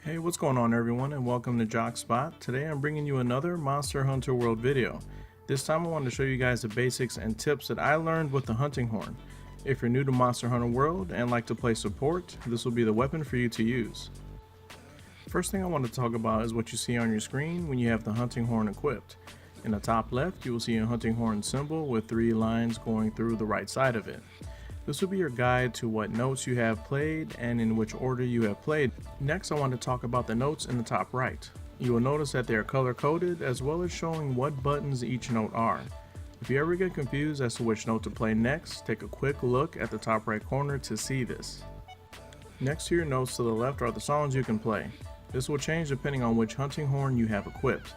Hey, what's going on everyone, and welcome to Giacs Spot. Today I'm bringing you another Monster Hunter World video. This time I wanted to show you guys the basics and tips that I learned with the hunting horn. If you're new to Monster Hunter World and like to play support, this will be the weapon for you to use. First thing I want to talk about is what you see on your screen when you have the hunting horn equipped. In the top left you will see a hunting horn symbol with 3 lines going through the right side of it. This will be your guide to what notes you have played and in which order you have played. Next, I want to talk about the notes in the top right. You will notice that they are color coded as well as showing what buttons each note are. If you ever get confused as to which note to play next, take a quick look at the top right corner to see this. Next to your notes to the left are the songs you can play. This will change depending on which hunting horn you have equipped.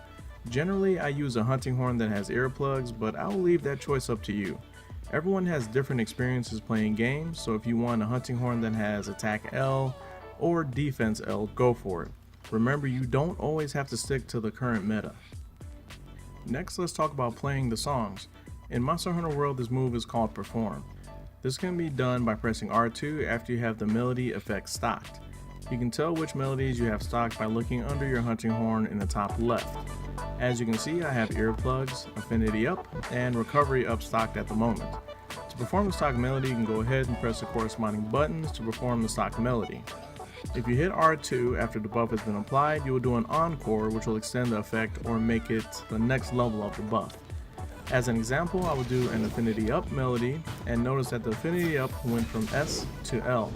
Generally, I use a hunting horn that has earplugs, but I'll leave that choice up to you. Everyone has different experiences playing games, so if you want a hunting horn that has attack L or defense L, go for it. Remember, you don't always have to stick to the current meta. Next, let's talk about playing the songs. In Monster Hunter World, this move is called Perform. This can be done by pressing R2 after you have the melody effect stocked. You can tell which melodies you have stocked by looking under your hunting horn in the top left. As you can see, I have earplugs, affinity up, and recovery up stocked at the moment. To perform the stock melody, you can go ahead and press the corresponding buttons to perform the stock melody. If you hit R2 after the buff has been applied, you will do an encore, which will extend the effect or make it the next level of the buff. As an example, I will do an affinity up melody, and notice that the affinity up went from S to L.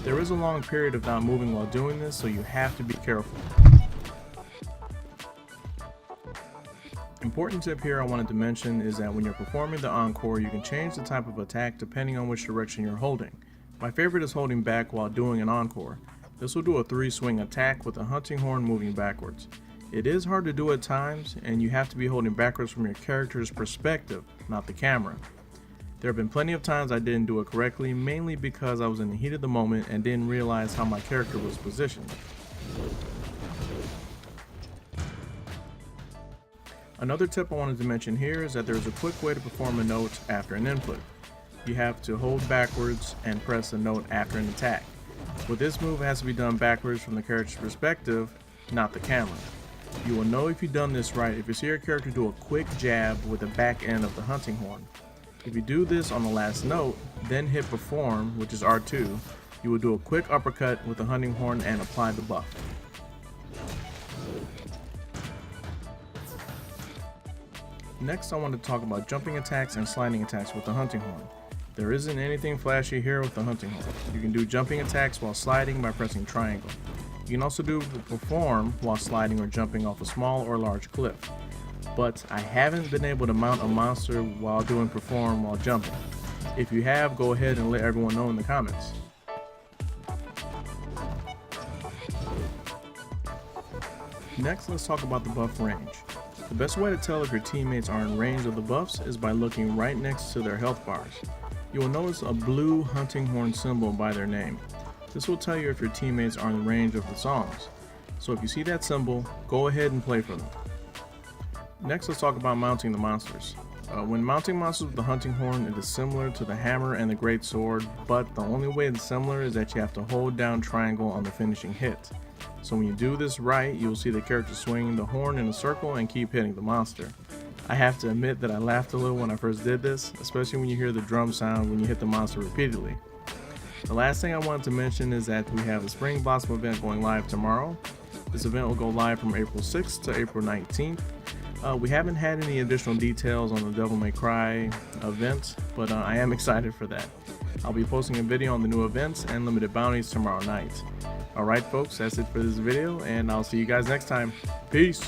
There is a long period of not moving while doing this, so you have to be careful. Important tip here I wanted to mention is that when you're performing the encore, you can change the type of attack depending on which direction you're holding. My favorite is holding back while doing an encore. This will do a 3-swing attack with the hunting horn moving backwards. It is hard to do at times, and you have to be holding backwards from your character's perspective, not the camera. There have been plenty of times I didn't do it correctly, mainly because I was in the heat of the moment and didn't realize how my character was positioned. Another tip I wanted to mention here is that there is a quick way to perform a note after an input. You have to hold backwards and press a note after an attack. With this move, it has to be done backwards from the character's perspective, not the camera. You will know if you've done this right if you see your character do a quick jab with the back end of the hunting horn. If you do this on the last note, then hit perform, which is R2, you will do a quick uppercut with the hunting horn and apply the buff. Next, I want to talk about jumping attacks and sliding attacks with the hunting horn. There isn't anything flashy here with the hunting horn. You can do jumping attacks while sliding by pressing triangle. You can also do the perform while sliding or jumping off a small or large cliff. But I haven't been able to mount a monster while doing perform while jumping. If you have, go ahead and let everyone know in the comments. Next, let's talk about the buff range. The best way to tell if your teammates are in range of the buffs is by looking right next to their health bars. You will notice a blue hunting horn symbol by their name. This will tell you if your teammates are in range of the songs. So if you see that symbol, go ahead and play for them. Next, let's talk about mounting the monsters. When mounting monsters with the hunting horn, it is similar to the hammer and the great sword, but the only way it's similar is that you have to hold down triangle on the finishing hit. So when you do this right, you'll see the character swing the horn in a circle and keep hitting the monster. I have to admit that I laughed a little when I first did this, especially when you hear the drum sound when you hit the monster repeatedly. The last thing I wanted to mention is that we have a Spring Blossom event going live tomorrow. This event will go live from April 6th to April 19th. We haven't had any additional details on the Devil May Cry event, but I am excited for that. I'll be posting a video on the new events and limited bounties tomorrow night. Alright folks, that's it for this video, and I'll see you guys next time. Peace!